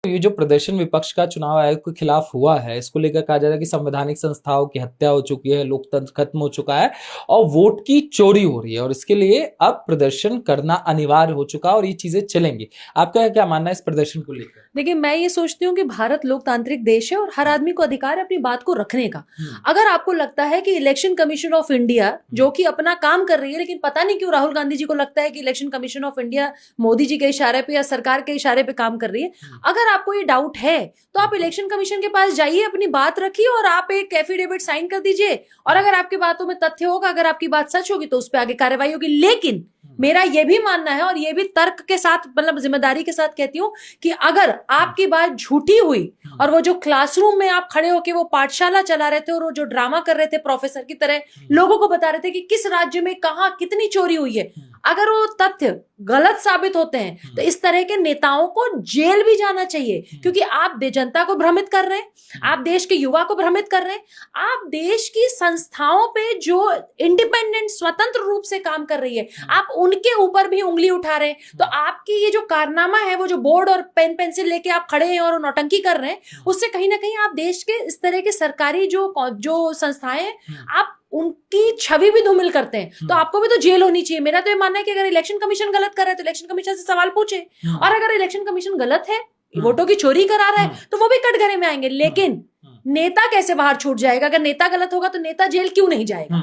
ये जो प्रदर्शन विपक्ष का चुनाव आयोग के खिलाफ हुआ है, इसको लेकर कहा जा रहा है कि संवैधानिक संस्थाओं की हत्या हो चुकी है, लोकतंत्र खत्म हो चुका है और वोट की चोरी हो रही है और इसके लिए अब प्रदर्शन करना अनिवार्य हो चुका है और ये चीजें चलेंगी। आपका क्या मानना है इस प्रदर्शन को लेकर? देखिए, मैं ये सोचती हूँ कि भारत लोकतांत्रिक देश है और हर आदमी को अधिकार है अपनी बात को रखने का। अगर आपको लगता है कि इलेक्शन कमीशन ऑफ इंडिया जो कि अपना काम कर रही है, लेकिन पता नहीं क्यों राहुल गांधी जी को लगता है कि election commission of India Modi ji के इशारे पे या सरकार के इशारे पे काम कर रही है, अगर आपको ये डाउट है तो आप इलेक्शन कमीशन के पास जाइए, अपनी बात रखिए और आप एक एफिडेविट साइन कर दीजिए। और अगर आपकी बातों में तथ्य होगा, अगर आपकी बात सच होगी तो उस पर आगे कार्रवाई होगी। लेकिन मेरा यह भी मानना है और यह भी तर्क के साथ, मतलब जिम्मेदारी के साथ कहती हूं कि अगर आपकी बात झूठी हुई और वो जो क्लासरूम में आप खड़े होके वो पाठशाला चला रहे थे और वो जो ड्रामा कर रहे थे प्रोफेसर की तरह, लोगों को बता रहे थे कि किस राज्य में कहां कितनी चोरी हुई है, अगर वो तथ्य गलत साबित होते हैं तो इस तरह के नेताओं को जेल भी जाना चाहिए। क्योंकि आप जनता को भ्रमित कर रहे हैं, आप देश के युवा को भ्रमित कर रहे हैं, आप देश की संस्थाओं पे जो इंडिपेंडेंट स्वतंत्र रूप से काम कर रही है आप उनके ऊपर भी उंगली उठा रहे हैं। तो आपकी ये जो कारनामा है, वो जो बोर्ड और पेन पेंसिल लेके आप खड़े हैं और नौटंकी कर रहे हैं, उससे कहीं ना कहीं आप देश के इस तरह के सरकारी जो संस्थाएं हैं आप उनकी छवि भी धूमिल करते हैं। तो आपको भी तो जेल होनी चाहिए। मेरा तो ये मानना है कि अगर इलेक्शन कमीशन गलत कर रहा है तो इलेक्शन कमीशन से सवाल पूछे, और अगर इलेक्शन कमीशन गलत है, वोटों की चोरी करा रहा है, तो वो भी कटघरे में आएंगे। लेकिन नेता कैसे बाहर छूट जाएगा? अगर नेता गलत होगा तो नेता जेल क्यों नहीं जाएगा?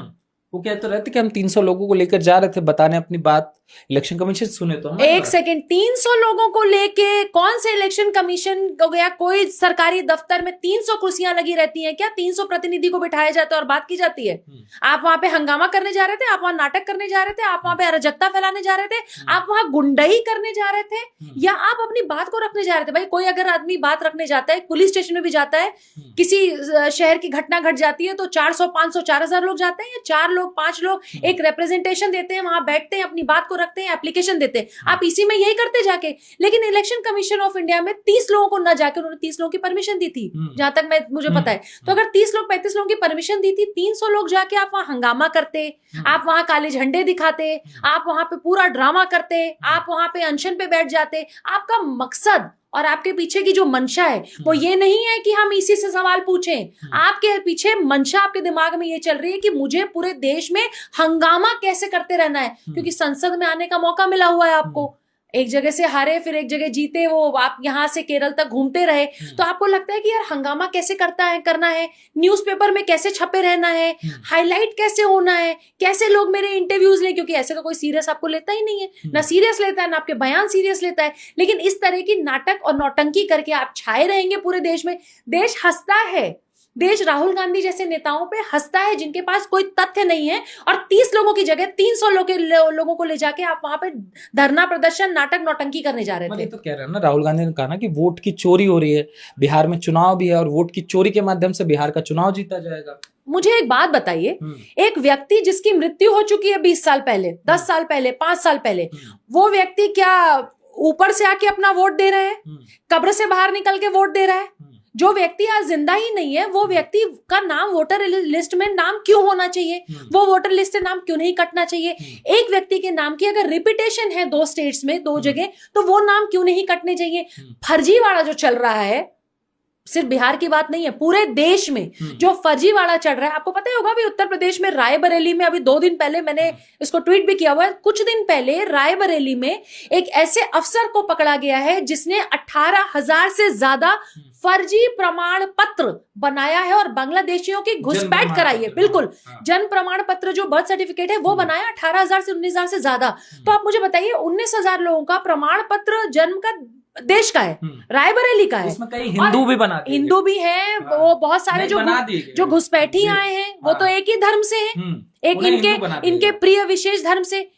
वो कहते रहते कि हम 300 लोगों को लेकर जा रहे थे बताने अपनी बात, इलेक्शन कमीशन सुने तो एक सेकंड, 300 लोगों को लेके कौन से इलेक्शन कमीशन हो गया? कोई सरकारी दफ्तर में 300 कुर्सियां लगी रहती हैं क्या? 300 प्रतिनिधि को बिठाया जाता है और बात की जाती है? आप वहां पे हंगामा करने जा रहे थे, आप वहां नाटक करने जा रहे थे, आप वहां पे अराजकता फैलाने जा रहे थे, आप वहां गुंडई करने जा रहे थे, या आप अपनी बात को रखने जा रहे थे? भाई, कोई अगर आदमी बात रखने जाता है, पुलिस स्टेशन में भी जाता है, किसी शहर की घटना घट जाती है तो 400 500 4000 लोग जाते हैं, या 4 लोग 5 लोग एक रिप्रेजेंटेशन देते हैं, वहां बैठते हैं, अपनी बात को रखते हैं, एप्लीकेशन देते हैं। आप इसी में यही करते जाके। लेकिन इलेक्शन कमीशन ऑफ इंडिया में 30 लोगों को न जाके उन्होंने 30 लोगों की परमिशन दी थी, जहां तक मुझे पता है। तो अगर 30 लोग 35 लोगों की परमिशन दी थी, 300 लोग जाके आप वहां हंगामा करते, आप वहां काले झंडे दिखाते, आप वहां पे पूरा ड्रामा करते, आप वहां पे अनशन पे बैठ जाते, आपका मकसद और आपके पीछे की जो मंशा है वो ये नहीं है कि हम इसी से सवाल पूछें। आपके पीछे मंशा, आपके दिमाग में ये चल रही है कि मुझे पूरे देश में हंगामा कैसे करते रहना है, क्योंकि संसद में आने का मौका मिला हुआ है आपको। एक जगह से हारे, फिर एक जगह जीते, वो आप यहां से केरल तक घूमते रहे, तो आपको लगता है कि यार हंगामा कैसे करना है, न्यूज़पेपर में कैसे छपे रहना है, हाईलाइट कैसे होना है, कैसे लोग मेरे इंटरव्यूज लें, क्योंकि ऐसे तो कोई सीरियस आपको लेता ही नहीं है, ना सीरियस लेता है ना आपके बयान सीरियस लेता है। लेकिन इस तरह की नाटक और नौटंकी करके आप छाए रहेंगे पूरे देश में। देश हंसता है, देश राहुल गांधी जैसे नेताओं पे हंसता है जिनके पास कोई तथ्य नहीं है, और 30 लोगों की जगह 300 लोगों को ले जाके आप वहां पे धरना प्रदर्शन, नाटक नौटंकी करने जा रहे थे। तो कह रहे हैं ना, राहुल गांधी ने कहा ना कि वोट की चोरी हो रही है, बिहार में चुनाव भी है और वोट की चोरी के माध्यम से बिहार का चुनाव जीता जाएगा। मुझे एक बात बताइए, एक व्यक्ति जिसकी मृत्यु हो चुकी है 20 साल पहले, 10 साल पहले, 5 साल पहले, वो व्यक्ति क्या ऊपर से आके अपना वोट दे रहा है? कब्र से बाहर निकल के वोट दे रहा है? जो व्यक्ति आज जिंदा ही नहीं है, वो व्यक्ति का नाम वोटर लिस्ट में नाम क्यों होना चाहिए? वो वोटर लिस्ट से नाम क्यों नहीं कटना चाहिए? एक व्यक्ति के नाम की अगर रिपीटेशन है 2 स्टेट्स में, 2 जगह, तो वो नाम क्यों नहीं कटने चाहिए? फर्जीवाड़ा जो चल रहा है, सिर्फ बिहार की बात नहीं है, पूरे देश में जो फर्जीवाड़ा चल रहा है, आपको पता ही होगा भी उत्तर प्रदेश में रायबरेली में, अभी 2 दिन पहले मैंने इसको ट्वीट भी किया हुआ है, कुछ दिन पहले रायबरेली में एक ऐसे अफसर को पकड़ा गया है जिसने 18,000 से ज्यादा फर्जी प्रमाण पत्र बनाया है और बांग्लादेशियों की घुसपैठ कराई है। बिल्कुल, जन्म प्रमाण पत्र जो बर्थ सर्टिफिकेट है वो बनाया 18,000 से 19,000 से ज्यादा। तो आप मुझे बताइए, 19,000 लोगों का प्रमाण पत्र जन्म का देश का है, रायबरेली का है, उसमें कई हिंदू भी बना दिए, हिंदू भी हैं, वो बहुत सारे जो घुसपैठी आए हैं वो तो एक ही धर्म से हैं, एक इनके प्रिय विशेष धर्म से।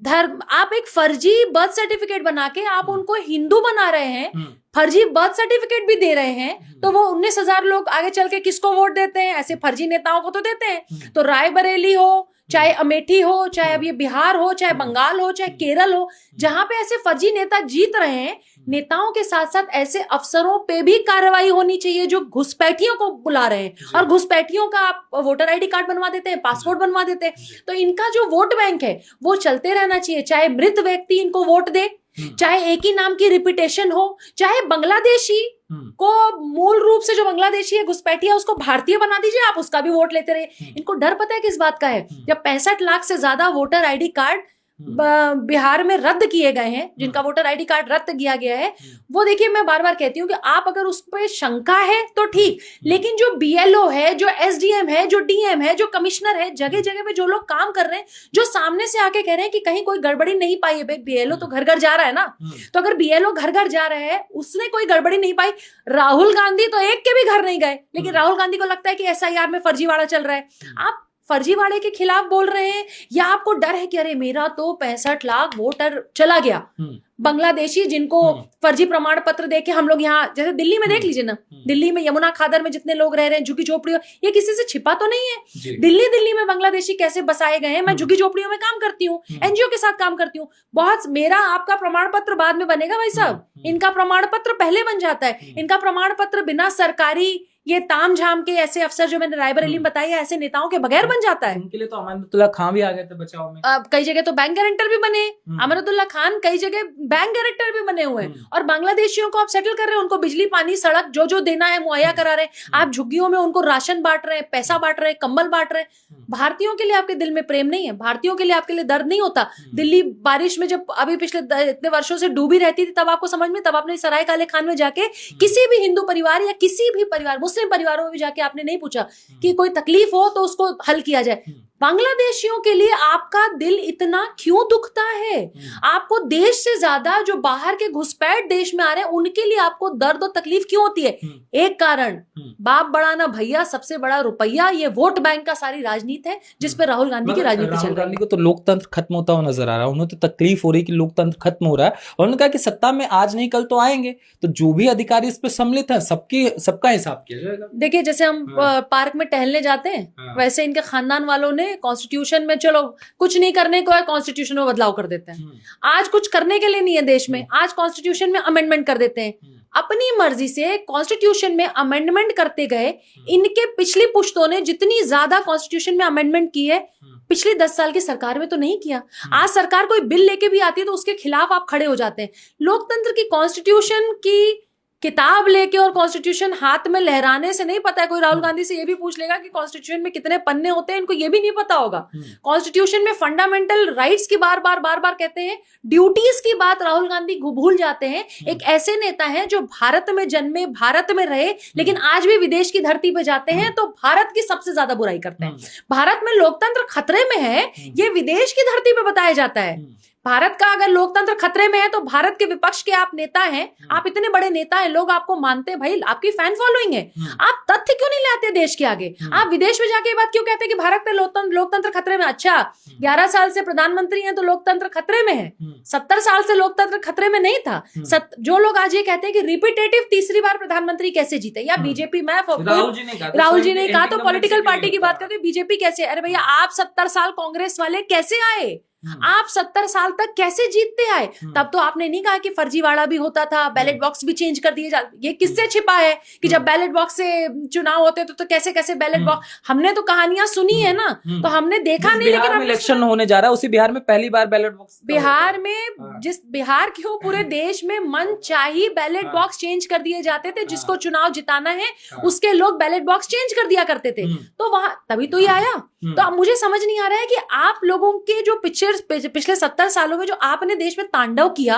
धर्म, आप एक फर्जी बर्थ सर्टिफिकेट बना के आप उनको हिंदू बना रहे हैं, फर्जी बर्थ सर्टिफिकेट भी दे रहे हैं, तो वो 19,000 लोग आगे चल के किसको वोट देते हैं? ऐसे फर्जी नेताओं को तो देते हैं। तो रायबरेली हो, चाहे अमेठी हो, चाहे अब ये बिहार हो, चाहे बंगाल हो, चाहे केरल हो, जहां पे ऐसे फर्जी नेता जीत रहे हैं, नेताओं के साथ साथ ऐसे अफसरों पे भी कार्रवाई होनी चाहिए जो घुसपैठियों को बुला रहे हैं, और घुसपैठियों का आप वोटर आईडी कार्ड बनवा देते हैं, पासपोर्ट बनवा देते हैं। तो इनका जो वोट बैंक है वो चलते रहना चाहिए, चाहे मृत व्यक्ति इनको वोट दे, चाहे एक ही नाम की रिपीटेशन हो, चाहे बांग्लादेशी को मूल रूप से जो बांग्लादेशी है घुसपैठिया उसको भारतीय बना दीजिए, आप उसका भी वोट लेते रहे। इनको डर पता है किस बात का है? जब 65 लाख से ज्यादा वोटर आईडी कार्ड बिहार में रद्द किए गए हैं, जिनका वोटर आईडी कार्ड रद्द किया गया है, वो देखिए मैं बार बार कहती हूँ कि आप अगर उस पर शंका है तो ठीक, लेकिन जो बीएलओ है, जो एसडीएम है, जो डीएम है, जो कमिश्नर है, जगह जगह पे जो लोग काम कर रहे हैं, जो सामने से आके कह रहे हैं कि कहीं कोई गड़बड़ी नहीं पाई है, बीएलओ तो घर घर जा रहा है ना, तो अगर बीएलओ घर घर जा रहा है, उसने कोई गड़बड़ी नहीं पाई। राहुल गांधी तो एक के भी घर नहीं गए, लेकिन राहुल गांधी को लगता है कि एसआईआर में फर्जीवाड़ा चल रहा है। आप फर्जीवाड़े के खिलाफ बोल रहे हैं या आपको डर है कि अरे मेरा तो 65 लाख वोटर चला गया? बांग्लादेशी जिनको फर्जी प्रमाण पत्र देके हम लोग यहाँ, जैसे दिल्ली में देख लीजिए ना, दिल्ली में यमुना खादर में जितने लोग रह रहे हैं झुग्गी झोपड़ियों, ये किसी से छिपा तो नहीं है। दिल्ली में बांग्लादेशी कैसे बसाए गए हैं। मैं झुग्गी झोपड़ियों में काम करती हूँ, एनजीओ के साथ काम करती हूँ। बहुत मेरा आपका प्रमाण पत्र बाद में बनेगा भाई साहब, इनका प्रमाण पत्र पहले बन जाता है। इनका प्रमाण पत्र बिना सरकारी ये ताम झाम के ऐसे अफसर जो मैंने रायबरेली में बताया, ऐसे नेताओं के बगैर बन जाता है। उनके लिए तो अमानतुल्लाह खान भी आ गए थे बचाव में। कई जगह तो बैंक गारंटर भी बने, अमानतुल्लाह खान कई जगह बैंक गारंटर भी बने हुए हैं। और बांग्लादेशियों को आप सेटल कर रहे हैं, उनको बिजली पानी सड़क जो देना है मुहैया करा रहे हैं। आप झुग्गियों में उनको राशन बांट रहे हैं, पैसा बांट रहे हैं, कंबल बांट रहे हैं। भारतीयों के लिए आपके दिल में प्रेम नहीं है, भारतीयों के लिए आपके लिए दर्द नहीं होता। दिल्ली बारिश में जब अभी पिछले इतने वर्षों से डूबी रहती थी, तब आपको समझ में, तब आपने सराय काले खान में जाके किसी भी हिंदू परिवार या किसी भी परिवार, मुस्लिम परिवारों में भी जाके आपने नहीं पूछा कि कोई तकलीफ हो तो उसको हल किया जाए। बांग्लादेशियों के लिए आपका दिल इतना क्यों दुखता है? आपको देश से ज्यादा जो बाहर के घुसपैठ देश में आ रहे हैं उनके लिए आपको दर्द और तकलीफ क्यों होती है? एक कारण, बाप बड़ा ना भैया, सबसे बड़ा रुपया, ये वोट बैंक का सारी राजनीति है जिस पे राहुल गांधी की राजनीति चल रही है। राहुल गांधी को तो लोकतंत्र खत्म होता हुआ नजर आ रहा है, उन्हें तो तकलीफ हो रही कि लोकतंत्र खत्म हो रहा है। और उन्होंने कहा कि सत्ता में आज नहीं कल तो आएंगे, तो जो भी अधिकारी इस पे सम्मिलित है सबका हिसाब किया जाएगा। देखिए जैसे हम पार्क में टहलने जाते हैं, वैसे इनके खानदान वालों ने कॉन्स्टिट्यूशन में, चलो कुछ नहीं करने को है, कॉन्स्टिट्यूशन में बदलाव कर देते हैं। आज कुछ करने के लिए नहीं है देश में, आज कॉन्स्टिट्यूशन में अमेंडमेंट कर देते हैं। अपनी मर्जी से कॉन्स्टिट्यूशन में अमेंडमेंट करते गए। इनके पिछली पुश्तों ने जितनी ज्यादा कॉन्स्टिट्यूशन में अमेंडमेंट की है, पिछली 10 साल की सरकार में तो नहीं किया। आज सरकार कोई बिल लेके भी आती है तो उसके खिलाफ आप खड़े हो जाते हैं। लोकतंत्र की, कॉन्स्टिट्यूशन की किताब लेके और कॉन्स्टिट्यूशन हाथ में लहराने से नहीं पता है। कोई राहुल गांधी से ये भी पूछ लेगा कि कॉन्स्टिट्यूशन में कितने पन्ने होते हैं, इनको ये भी नहीं पता होगा। कॉन्स्टिट्यूशन में फंडामेंटल राइट्स की बार बार कहते हैं, ड्यूटीज की बात राहुल गांधी भूल जाते हैं। एक ऐसे नेता हैं जो भारत में जन्मे, भारत में रहे, लेकिन आज भी विदेश की धरती पे जाते हैं तो भारत की सबसे ज्यादा बुराई करते हैं। भारत में लोकतंत्र खतरे में है, ये विदेश की धरती पे बताया जाता है। भारत का अगर लोकतंत्र खतरे में है तो भारत के विपक्ष के आप नेता हैं, आप इतने बड़े नेता हैं, लोग आपको मानते हैं, भाई आपकी फैन फॉलोइंग है, आप तथ्य क्यों नहीं लाते देश के आगे? आप विदेश में जाके ये बात क्यों कहते हैं कि भारत में लोकतंत्र खतरे में? अच्छा, 11 साल से प्रधानमंत्री हैं तो लोकतंत्र खतरे में है, 70 साल से लोकतंत्र खतरे में नहीं था। जो लोग आज ये कहते हैं कि रिपीटेटिव तीसरी बार प्रधानमंत्री कैसे जीते, या बीजेपी, मैं राहुल जी ने कहा तो पॉलिटिकल पार्टी की बात करते हैं, बीजेपी कैसे? अरे भैया आप 70 साल कांग्रेस वाले कैसे आए? आप 70 साल तक कैसे जीतते आए? तब तो आपने नहीं कहा कि फर्जीवाड़ा भी होता था, बैलेट बॉक्स भी चेंज कर दिए जाते। ये किससे छिपा है कि जब बैलेट बॉक्स से चुनाव होते तो कैसे कैसे बैलेट बॉक्स? हमने तो कहानियां सुनी है ना, तो हमने देखा नहीं। लेकिन हम इलेक्शन होने जा रहा है, उसी बिहार में पहली बार बैलेट बॉक्स, बिहार में, जिस बिहार क्यों पूरे देश में मन चाहिए बैलेट बॉक्स चेंज कर दिए जाते थे। जिसको चुनाव जिताना है उसके लोग बैलेट बॉक्स चेंज कर दिया करते थे, तो वहां तभी तो ये आया। तो अब मुझे समझ नहीं आ रहा है कि आप लोगों के जो पिछले 70 सालों में जो आपने देश में तांडव किया,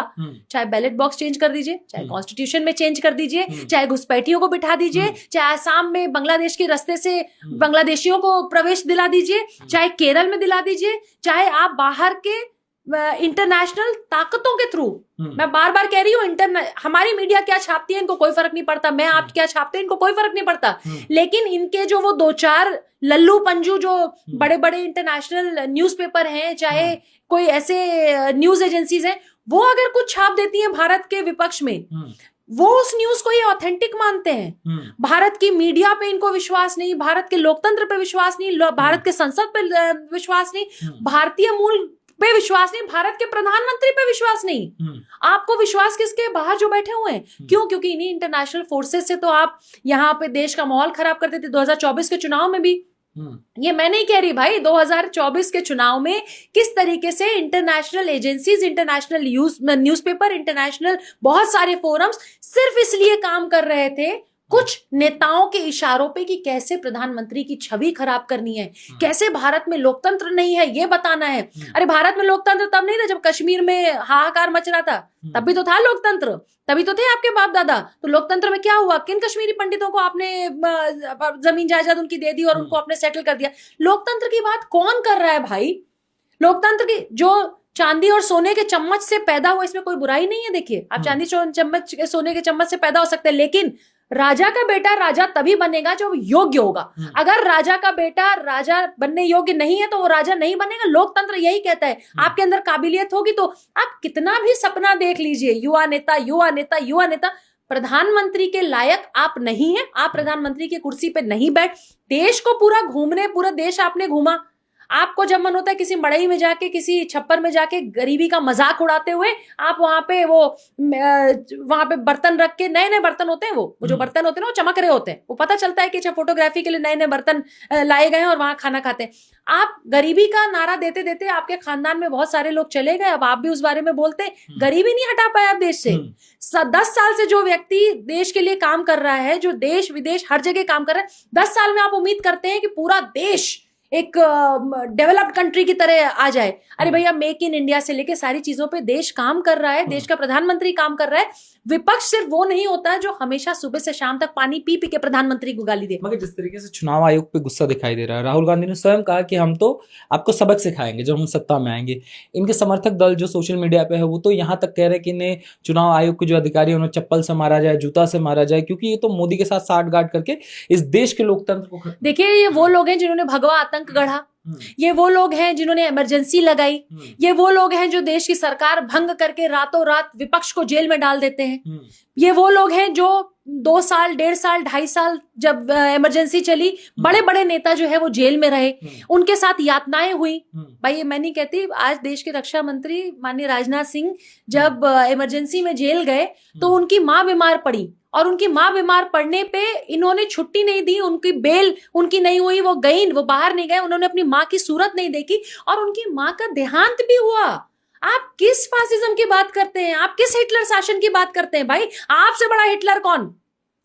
चाहे बैलेट बॉक्स चेंज कर दीजिए, चाहे कॉन्स्टिट्यूशन में चेंज कर दीजिए, चाहे घुसपैठियों को बिठा दीजिए, चाहे आसाम में बांग्लादेश के रास्ते से बांग्लादेशियों को प्रवेश दिला दीजिए, चाहे केरल में दिला दीजिए, चाहे आप बाहर के इंटरनेशनल ताकतों के थ्रू, मैं बार बार कह रही हूँ, हमारी मीडिया क्या छापती है इनको कोई फर्क नहीं पड़ता, मैं आप क्या छापते हैं इनको कोई फर्क नहीं पड़ता, लेकिन इनके जो वो 2-4 लल्लू पंजू जो बड़े बड़े इंटरनेशनल न्यूज़पेपर हैं, चाहे कोई ऐसे न्यूज एजेंसीज हैं, वो अगर कुछ छाप देती हैं भारत के विपक्ष में, वो उस न्यूज को ये ऑथेंटिक मानते हैं। भारत की मीडिया पे इनको विश्वास नहीं, भारत के लोकतंत्र पे विश्वास नहीं, भारत के संसद पे विश्वास नहीं, भारतीय मूल पे विश्वास नहीं, भारत के प्रधानमंत्री पे विश्वास नहीं। आपको विश्वास किसके? बाहर जो बैठे हुए हैं। क्यों? क्योंकि इन्हीं इंटरनेशनल फोर्सेस से तो आप यहाँ पे देश का माहौल खराब करते थे। 2024 के चुनाव में भी ये मैं नहीं कह रही भाई, 2024 के चुनाव में किस तरीके से international agencies, international newspaper, international बहुत सारे फोरम्स सिर्फ इसलिए काम कर रहे थे कुछ नेताओं के इशारों पे कि कैसे प्रधानमंत्री की छवि खराब करनी है, कैसे भारत में लोकतंत्र नहीं है ये बताना है। अरे भारत में लोकतंत्र तब नहीं था जब कश्मीर में हाहाकार मच रहा था, तब भी तो था लोकतंत्र, तभी तो थे आपके बाप दादा। तो लोकतंत्र में क्या हुआ, किन कश्मीरी पंडितों को आपने जमीन जायदाद उनकी दे दी और उनको आपने सेटल कर दिया। लोकतंत्र की बात कौन कर रहा है भाई? लोकतंत्र की जो चांदी और सोने के चम्मच से पैदा हुआ, इसमें कोई बुराई नहीं है। देखिए आप चांदी चम्मच सोने के चम्मच से पैदा हो सकते हैं, लेकिन राजा का बेटा राजा तभी बनेगा जो योग्य होगा। अगर राजा का बेटा राजा बनने योग्य नहीं है तो वो राजा नहीं बनेगा। लोकतंत्र यही कहता है। आपके अंदर काबिलियत होगी तो आप कितना भी सपना देख लीजिए, युवा नेता युवा नेता युवा नेता, प्रधानमंत्री के लायक आप नहीं है। आप प्रधानमंत्री की कुर्सी पे नहीं बैठ, देश को पूरा देश आपने घूमा। आपको जब मन होता है किसी मड़ई में जाके, किसी छप्पर में जाके गरीबी का मजाक उड़ाते हुए आप वहां पे बर्तन रख के, नए नए बर्तन होते हैं, वो जो बर्तन होते हैं वो चमक रहे होते हैं, वो पता चलता है कि अच्छा फोटोग्राफी के लिए नए नए बर्तन लाए गए हैं और वहां खाना खाते हैं। आप गरीबी का नारा देते देते आपके खानदान में बहुत सारे लोग चले गए, अब आप भी उस बारे में बोलते हैं। गरीबी नहीं हटा पाए आप देश से। 10 साल से जो व्यक्ति देश के लिए काम कर रहा है, जो देश विदेश हर जगह काम कर रहा है, 10 साल में आप उम्मीद करते हैं कि पूरा देश एक डेवलप्ड कंट्री की तरह आ जाए। अरे भैया, मेक इन इंडिया से लेके सारी चीजों पे देश काम कर रहा है, देश का प्रधानमंत्री काम कर रहा है। विपक्ष सिर्फ वो नहीं होता है जो हमेशा सुबह से शाम तक पानी पी पी के प्रधानमंत्री को गाली दे। मगर जिस तरीके से चुनाव आयोग पे गुस्सा दिखाई दे रहा है, राहुल गांधी ने स्वयं कहा कि हम तो आपको सबक सिखाएंगे जब हम सत्ता में आएंगे। इनके समर्थक दल जो सोशल मीडिया पे है वो तो यहाँ तक कह रहे हैं कि इन्हें चुनाव आयोग के जो अधिकारी है उन्हें चप्पल से मारा जाए, जूता से मारा जाए, क्योंकि ये तो मोदी के साथ साठगांठ करके इस देश के लोकतंत्र को। देखिए, ये वो लोग हैं जिन्होंने भगवा आतंक गढ़ा, ये वो लोग हैं जिन्होंने इमरजेंसी लगाई, ये वो लोग हैं जो देश की सरकार भंग करके रातों रात विपक्ष को जेल में डाल देते हैं। ये वो लोग हैं जो 2 साल 1.5 साल 2.5 साल जब इमरजेंसी चली, बड़े बड़े नेता जो है वो जेल में रहे, उनके साथ यातनाएं हुई। भाई ये मैं नहीं कहती, आज देश के रक्षा मंत्री माननीय राजनाथ सिंह जब इमरजेंसी में जेल गए तो उनकी माँ बीमार पड़ी और उनकी माँ बीमार पड़ने पे इन्होंने छुट्टी नहीं दी, उनकी बेल उनकी नहीं हुई, वो गई, वो बाहर नहीं गए, उन्होंने अपनी माँ की सूरत नहीं देखी और उनकी माँ का देहांत भी हुआ। आप किस फासिज्म की बात करते हैं? आप किस हिटलर शासन की बात करते हैं? भाई आपसे बड़ा हिटलर कौन?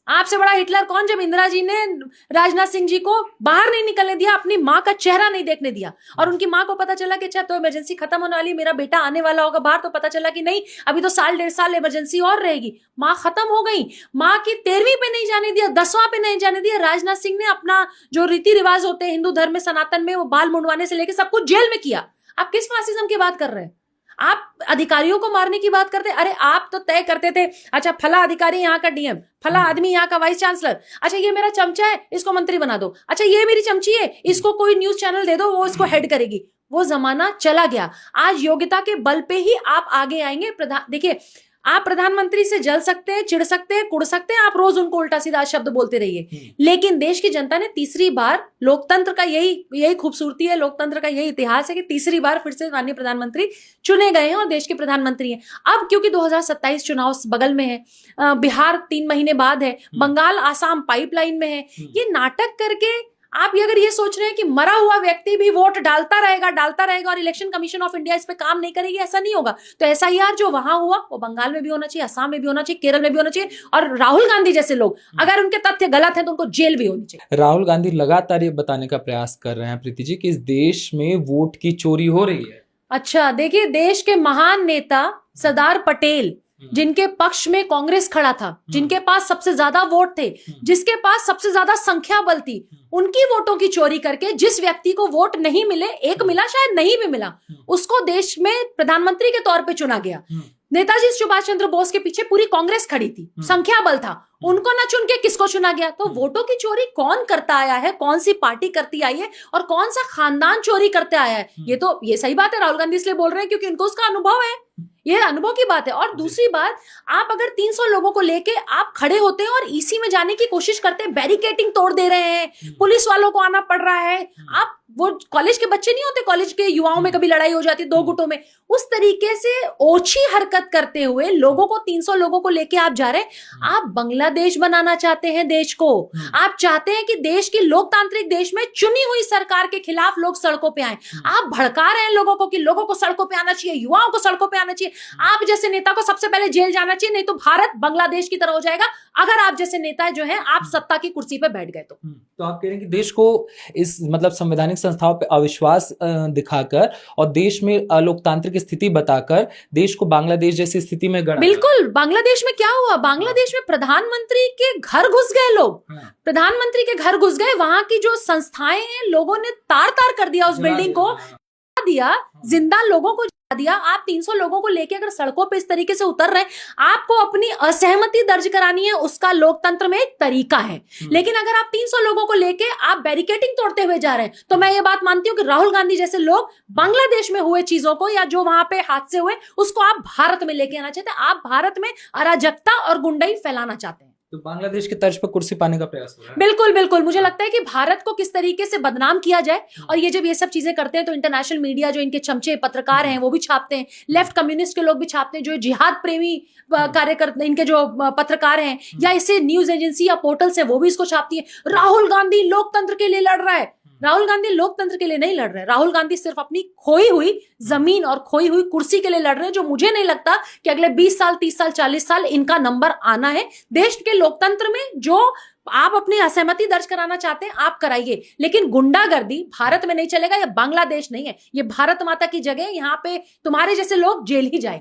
आपसे बड़ा हिटलर कौन? जब इंदिरा जी ने राजनाथ सिंह जी को बाहर नहीं निकलने दिया, अपनी माँ का चेहरा नहीं देखने दिया, और उनकी माँ को पता चला कि अच्छा तो इमरजेंसी खत्म होने वाली, मेरा बेटा आने वाला होगा बाहर, तो पता चला कि नहीं अभी तो 1.5 साल इमरजेंसी और रहेगी। माँ खत्म हो गई, माँ की 13वीं पे नहीं जाने दिया, 10वां पे नहीं जाने दिया। राजनाथ सिंह ने अपना जो रीति रिवाज होते हैं हिंदू धर्म में, सनातन में, वो बाल मुंडवाने से लेकर सब कुछ जेल में किया। आप किस फासिज्म की बात कर रहे हैं? आप अधिकारियों को मारने की बात करते हैं। अरे आप तो तय करते थे, अच्छा फला अधिकारी यहाँ का डीएम, फला आदमी यहाँ का वाइस चांसलर, अच्छा ये मेरा चमचा है इसको मंत्री बना दो, अच्छा ये मेरी चमची है इसको कोई न्यूज चैनल दे दो, वो इसको हेड करेगी। वो जमाना चला गया। आज योग्यता के बल पे ही आप आगे आएंगे। देखिए, आप प्रधानमंत्री से जल सकते हैं, चिढ़ सकते हैं, कुड़ सकते हैं, आप रोज उनको उल्टा सीधा शब्द बोलते रहिए, लेकिन देश की जनता ने तीसरी बार, लोकतंत्र का यही खूबसूरती है, लोकतंत्र का यही इतिहास है कि तीसरी बार फिर से माननीय प्रधानमंत्री चुने गए हैं और देश के प्रधानमंत्री हैं। अब क्योंकि 2027 चुनाव बगल में है, बिहार 3 महीने बाद है, बंगाल आसाम पाइपलाइन में है, ये नाटक करके आप अगर ये सोच रहे हैं कि मरा हुआ व्यक्ति भी वोट डालता रहेगा और इलेक्शन कमीशन ऑफ इंडिया इस पे काम नहीं करेगी, ऐसा नहीं होगा। तो एसआईआर जो वहां हुआ वो बंगाल में भी होना चाहिए, असम में भी होना चाहिए, केरल में भी होना चाहिए, और राहुल गांधी जैसे लोग अगर उनके तथ्य गलत हैं तो उनको जेल भी होनी चाहिए। राहुल गांधी लगातार ये बताने का प्रयास कर रहे हैं प्रीति जी कि इस देश में वोट की चोरी हो रही है। अच्छा देखिए, देश के महान नेता सरदार पटेल, जिनके पक्ष में कांग्रेस खड़ा था, जिनके पास सबसे ज्यादा वोट थे, जिसके पास सबसे ज्यादा संख्या बल थी, उनकी वोटों की चोरी करके जिस व्यक्ति को वोट नहीं मिले, एक मिला शायद नहीं भी मिला, उसको देश में प्रधानमंत्री के तौर पे चुना गया। नेताजी सुभाष चंद्र बोस के पीछे पूरी कांग्रेस खड़ी थी, संख्या बल था, उनको न चुन के किसको चुना गया? तो वोटों की चोरी कौन करता आया है, कौन सी पार्टी करती आई है और कौन सा खानदान चोरी करते आया है? ये सही बात है, राहुल गांधी इसलिए बोल रहे हैं क्योंकि उनको उसका अनुभव है, ये अनुभव की बात है। और दूसरी बात, आप अगर 300 लोगों को लेके आप खड़े होते हैं और ईसी में जाने की कोशिश करते हैं, बैरिकेडिंग तोड़ दे रहे हैं, पुलिस वालों को आना पड़ रहा है, आप वो कॉलेज के बच्चे नहीं होते, कॉलेज के युवाओं में कभी लड़ाई हो जाती है 2 गुटों में, उस तरीके से ओछी हरकत करते हुए लोगों को 300 लोगों को लेके आप जा रहे हैं। आप बांग्लादेश बनाना चाहते हैं देश को। आप चाहते हैं कि देश की लोकतांत्रिक देश में चुनी हुई सरकार के खिलाफ लोग सड़कों पे आए। आप भड़का रहे हैं लोगों को कि लोगों को सड़कों पे आना चाहिए, युवाओं को सड़कों पे आना चाहिए। आप जैसे नेता को सबसे पहले जेल जाना चाहिए, नहीं तो भारत बांग्लादेश की तरह हो जाएगा अगर आप जैसे नेता जो है आप सत्ता की कुर्सी पे बैठ गए तो आप कह रहे हैं कि देश को इस मतलब संवैधानिक संस्थाओं पे अविश्वास दिखाकर और देश में लोकतांत्रिक स्थिति बताकर देश को बांग्लादेश जैसी स्थिति में गढ़ा। बिल्कुल। बांग्लादेश में क्या हुआ? बांग्लादेश में प्रधानमंत्री के घर घुस गए लोग, प्रधानमंत्री के घर घुस गए, वहां की जो संस्थाएं हैं लोगों ने तार तार कर दिया उस बिल्डिंग को, दिया जिंदा लोगों को दिया। आप 300 लोगों को लेके अगर सड़कों पे इस तरीके से उतर रहे हैं, आपको अपनी असहमति दर्ज करानी है, उसका लोकतंत्र में एक तरीका है। लेकिन अगर आप 300 लोगों को लेके आप बैरिकेडिंग तोड़ते हुए जा रहे हैं, तो मैं ये बात मानती हूँ कि राहुल गांधी जैसे लोग बांग्लादेश में हुए चीजों को या जो वहां पे हादसे हुए उसको आप भारत में लेके आना चाहते हैं। आप भारत में अराजकता और गुंडाई फैलाना चाहते हैं। तो बांग्लादेश की तर्ज पर कुर्सी पाने का प्रयास हो रहा है। बिल्कुल बिल्कुल। मुझे लगता है कि भारत को किस तरीके से बदनाम किया जाए, और ये जब ये सब चीजें करते हैं तो इंटरनेशनल मीडिया जो इनके चमचे पत्रकार हैं वो भी छापते हैं, लेफ्ट कम्युनिस्ट के लोग भी छापते हैं, जो जिहाद प्रेमी कार्यकर्ता इनके जो पत्रकार हैं या इसे न्यूज एजेंसी या पोर्टल से वो भी इसको छापती है। राहुल गांधी लोकतंत्र के लिए लड़ रहा है। राहुल गांधी लोकतंत्र के लिए नहीं लड़ रहे। राहुल गांधी सिर्फ अपनी खोई हुई जमीन और खोई हुई कुर्सी के लिए लड़ रहे हैं, जो मुझे नहीं लगता कि अगले 20 साल 30 साल 40 साल इनका नंबर आना है। देश के लोकतंत्र में जो आप अपनी असहमति दर्ज कराना चाहते हैं आप कराइए, लेकिन गुंडागर्दी भारत में नहीं चलेगा। ये बांग्लादेश नहीं है, ये भारत माता की जगह। यहाँ पे तुम्हारे जैसे लोग जेल ही जाएंगे।